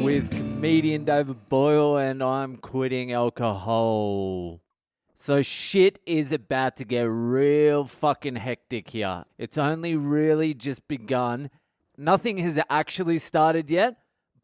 with comedian David Boyle, and I'm quitting alcohol. So shit is about to get real fucking hectic here. It's only really just begun. Nothing has actually started yet,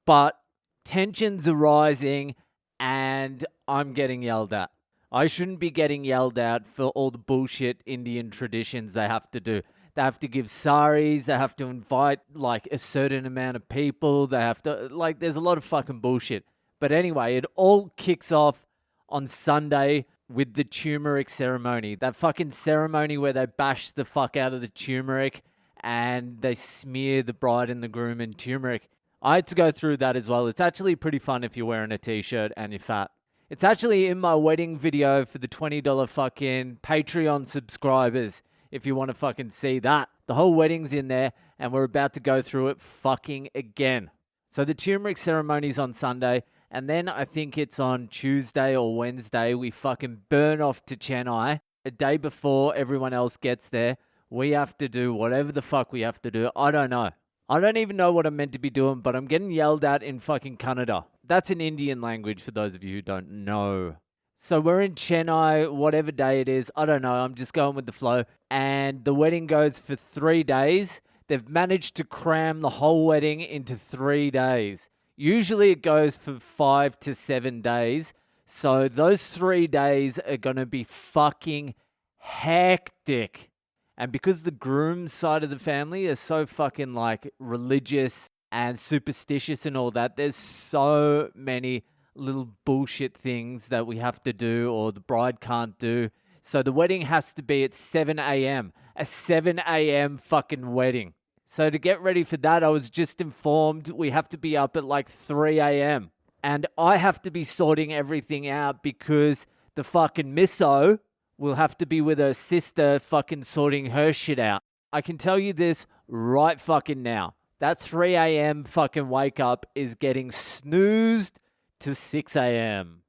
but tensions are rising and I'm getting yelled at. I shouldn't be getting yelled at for all the bullshit Indian traditions they have to do. They have to give saris, they have to invite like a certain amount of people, they have to, like, there's a lot of fucking bullshit. But anyway, it all kicks off on Sunday with the turmeric ceremony. That fucking ceremony where they bash the fuck out of the turmeric and they smear the bride and the groom in turmeric. I had to go through that as well. It's actually pretty fun if you're wearing a t-shirt and you're fat. It's actually in my wedding video for the $20 fucking Patreon subscribers if you want to fucking see that. The whole wedding's in there and we're about to go through it fucking again. So the turmeric ceremony's on Sunday and then I think it's on Tuesday or Wednesday we fucking burn off to Chennai. A day before everyone else gets there, we have to do whatever the fuck we have to do. I don't know. I don't even know what I'm meant to be doing, but I'm getting yelled at in fucking Kannada. That's an Indian language for those of you who don't know. So we're in Chennai, whatever day it is. I don't know. I'm just going with the flow. And the wedding goes for 3 days. They've managed to cram the whole wedding into 3 days. Usually it goes for 5 to 7 days. So those 3 days are going to be fucking hectic. And because the groom's side of the family is so fucking like religious and superstitious and all that, there's so many little bullshit things that we have to do or the bride can't do. So the wedding has to be at 7 a.m. A 7 a.m. fucking wedding. So to get ready for that, I was just informed we have to be up at like 3 a.m. And I have to be sorting everything out because the fucking misso will have to be with her sister fucking sorting her shit out. I can tell you this right fucking now. That 3 a.m. fucking wake up is getting snoozed to 6 a.m.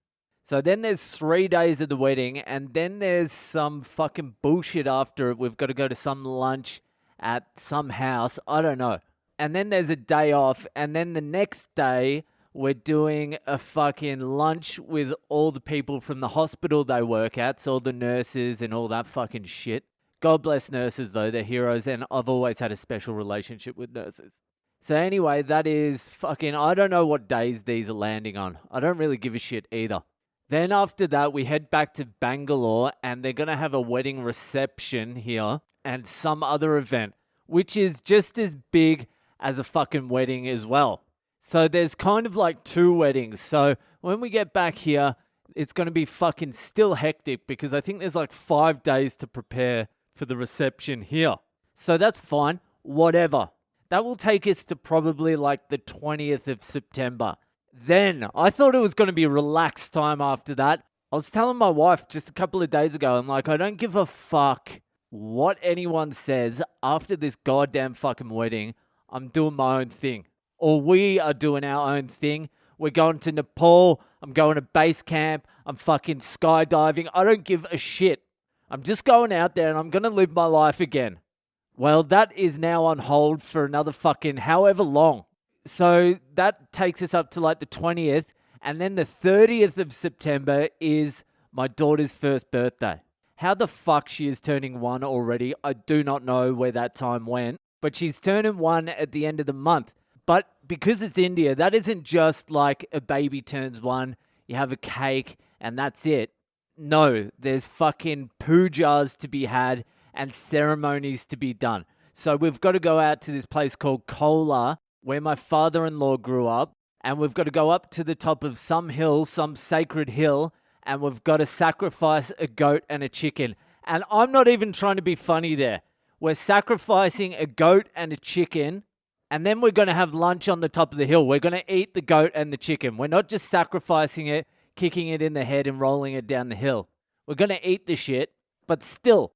So then there's 3 days of the wedding and then there's some fucking bullshit after it. We've got to go to some lunch at some house. I don't know. And then there's a day off and then the next day we're doing a fucking lunch with all the people from the hospital they work at, so all the nurses and all that fucking shit. God bless nurses though, they're heroes and I've always had a special relationship with nurses. So anyway, that is fucking, I don't know what days these are landing on. I don't really give a shit either. Then after that, we head back to Bangalore and they're going to have a wedding reception here and some other event, which is just as big as a fucking wedding as well. So there's kind of like 2 weddings. So when we get back here, it's going to be fucking still hectic because I think there's like 5 days to prepare for the reception here. So that's fine. Whatever. That will take us to probably like the 20th of September. Then I thought it was going to be relaxed time after that. I was telling my wife just a couple of days ago, I'm like, I don't give a fuck what anyone says after this goddamn fucking wedding. I'm doing my own thing. Or we are doing our own thing. We're going to Nepal. I'm going to base camp. I'm fucking skydiving. I don't give a shit. I'm just going out there and I'm going to live my life again. Well, that is now on hold for another fucking however long. So that takes us up to like the 20th. And then the 30th of September is my daughter's first birthday. How the fuck she is turning 1 already, I do not know where that time went. But she's turning 1 at the end of the month. But because it's India, that isn't just like a baby turns 1, you have a cake, and that's it. No, there's fucking pujas to be had and ceremonies to be done. So we've got to go out to this place called Kolar, where my father-in-law grew up, and we've got to go up to the top of some hill, some sacred hill, and we've got to sacrifice a goat and a chicken. And I'm not even trying to be funny there. We're sacrificing a goat and a chicken, and then we're going to have lunch on the top of the hill. We're going to eat the goat and the chicken. We're not just sacrificing it, kicking it in the head and rolling it down the hill. We're going to eat the shit, but still,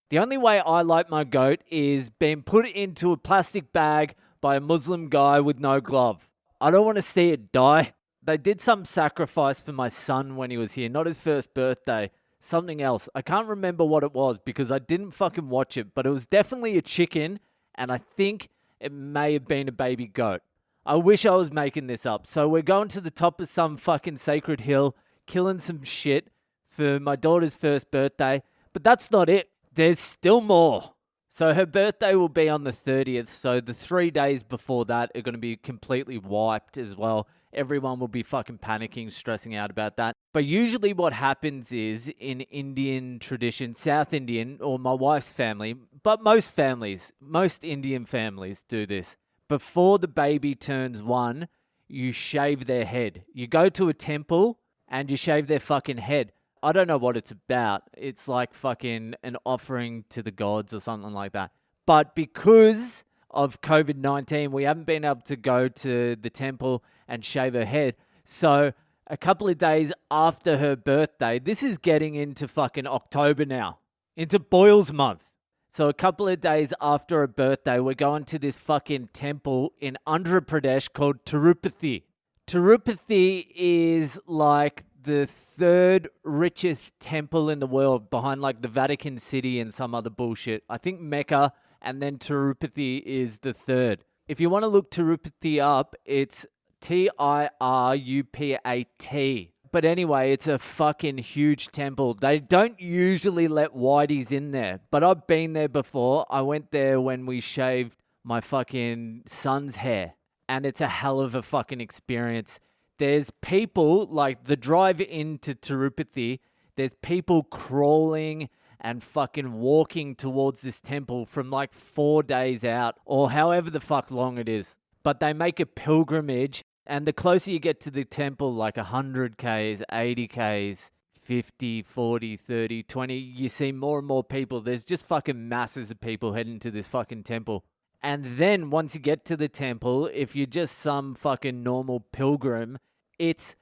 the only way I like my goat is being put into a plastic bag by a Muslim guy with no glove. I don't want to see it die. They did some sacrifice for my son when he was here, not his first birthday, something else. I can't remember what it was because I didn't fucking watch it, but it was definitely a chicken, and I think it may have been a baby goat. I wish I was making this up. So we're going to the top of some fucking sacred hill, killing some shit for my daughter's first birthday. But that's not it. There's still more. So her birthday will be on the 30th. So the 3 days before that are going to be completely wiped as well. Everyone will be fucking panicking, stressing out about that. But usually what happens is in Indian tradition, South Indian, or my wife's family, but most Indian families do this. Before the baby turns 1, you shave their head. You go to a temple and you shave their fucking head. I don't know what it's about. It's like fucking an offering to the gods or something like that. But because of COVID-19, we haven't been able to go to the temple and shave her head. So a couple of days after her birthday, this is getting into fucking October now, into Boyle's month. So a couple of days after her birthday, we're going to this fucking temple in Andhra Pradesh called Tirupati. Tirupati is like the 3rd richest temple in the world, behind like the Vatican City and some other bullshit. I think Mecca and then Tirupati is the 3rd. If you want to look Tirupati up, it's Tirupati. But anyway, it's a fucking huge temple. They don't usually let whiteys in there, but I've been there before. I went there when we shaved my fucking son's hair, and it's a hell of a fucking experience. There's people, like the drive into Tirupati, there's people crawling and fucking walking towards this temple from like 4 days out, or however the fuck long it is. But they make a pilgrimage. And the closer you get to the temple, like 100 Ks, 80 Ks, 50, 40, 30, 20, you see more and more people. There's just fucking masses of people heading to this fucking temple. And then once you get to the temple, if you're just some fucking normal pilgrim, it's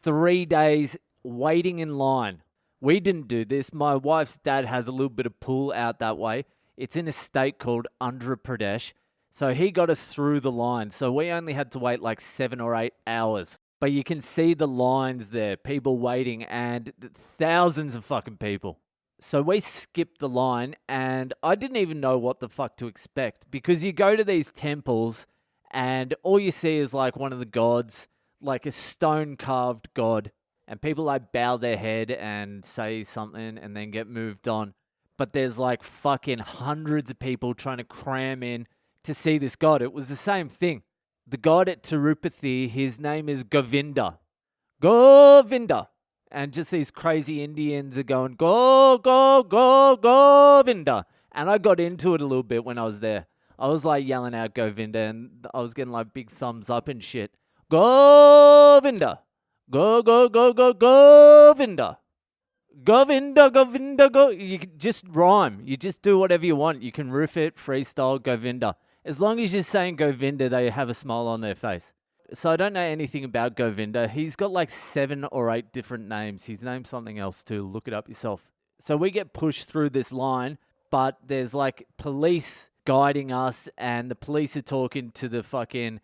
3 days waiting in line. We didn't do this. My wife's dad has a little bit of pull out that way. It's in a state called Andhra Pradesh. So he got us through the line. So we only had to wait like 7 or 8 hours. But you can see the lines there, people waiting, and thousands of fucking people. So we skipped the line, and I didn't even know what the fuck to expect. Because you go to these temples, and all you see is like one of the gods, like a stone-carved god. And people like bow their head and say something and then get moved on. But there's like fucking hundreds of people trying to cram in to see this god. It was the same thing. The god at Tirupati, his name is Govinda. Govinda. And just these crazy Indians are going, go, go, go, Govinda. And I got into it a little bit when I was there. I was like yelling out Govinda, and I was getting like big thumbs up and shit. Govinda. Go, go, go, go, Govinda. Govinda, Govinda, go. You can just rhyme. You just do whatever you want. You can riff it, freestyle, Govinda. As long as you're saying Govinda, they have a smile on their face. So I don't know anything about Govinda. He's got like 7 or 8 different names. He's named something else too. Look it up yourself. So we get pushed through this line, but there's like police guiding us, and the police are talking to the fucking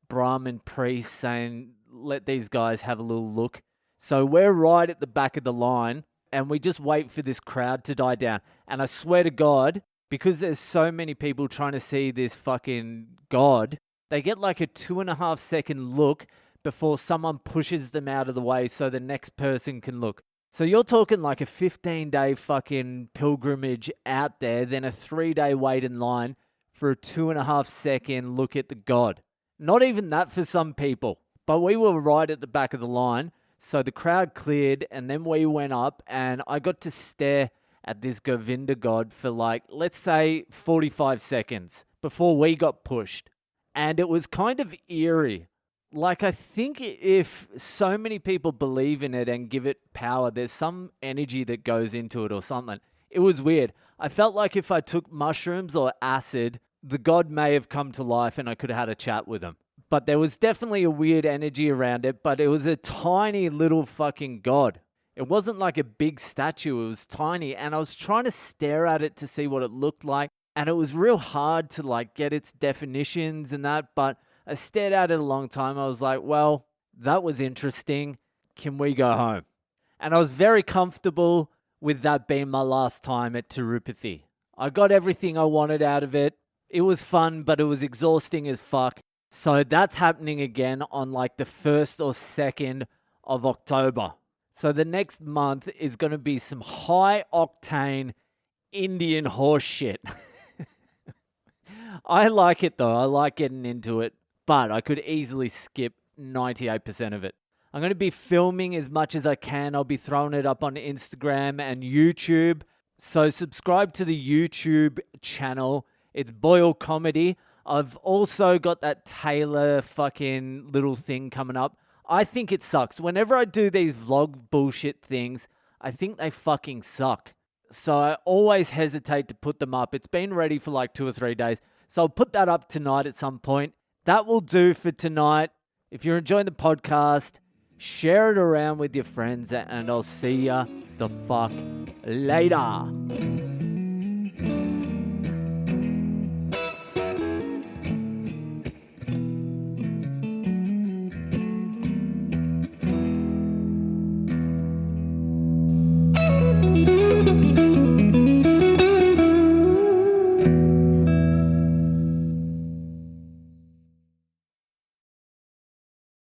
Brahmin priest saying, let these guys have a little look. So we're right at the back of the line, and we just wait for this crowd to die down. And I swear to God, because there's so many people trying to see this fucking god, they get like a 2.5 second look before someone pushes them out of the way so the next person can look. So you're talking like a 15-day fucking pilgrimage out there, then a 3-day wait in line for a 2.5 second look at the god. Not even that for some people. But we were right at the back of the line, so the crowd cleared, and then we went up, and I got to stare at this Govinda god for like, let's say 45 seconds before we got pushed. And it was kind of eerie. Like, I think if so many people believe in it and give it power, there's some energy that goes into it or something. It was weird. I felt like if I took mushrooms or acid, the god may have come to life and I could have had a chat with him. But there was definitely a weird energy around it, but it was a tiny little fucking god. It wasn't like a big statue, it was tiny, and I was trying to stare at it to see what it looked like, and it was real hard to like get its definitions and that, but I stared at it a long time. I was like, well, that was interesting. Can we go home? And I was very comfortable with that being my last time at Tirupati. I got everything I wanted out of it. It was fun, but it was exhausting as fuck. So that's happening again on like the 1st or 2nd of October. So the next month is going to be some high octane Indian horse shit. I like it though. I like getting into it, but I could easily skip 98% of it. I'm going to be filming as much as I can. I'll be throwing it up on Instagram and YouTube. So subscribe to the YouTube channel. It's Boyle Comedy. I've also got that Taylor fucking little thing coming up. I think it sucks. Whenever I do these vlog bullshit things, I think they fucking suck. So I always hesitate to put them up. It's been ready for like 2 or 3 days. So I'll put that up tonight at some point. That will do for tonight. If you're enjoying the podcast, share it around with your friends and I'll see ya the fuck later.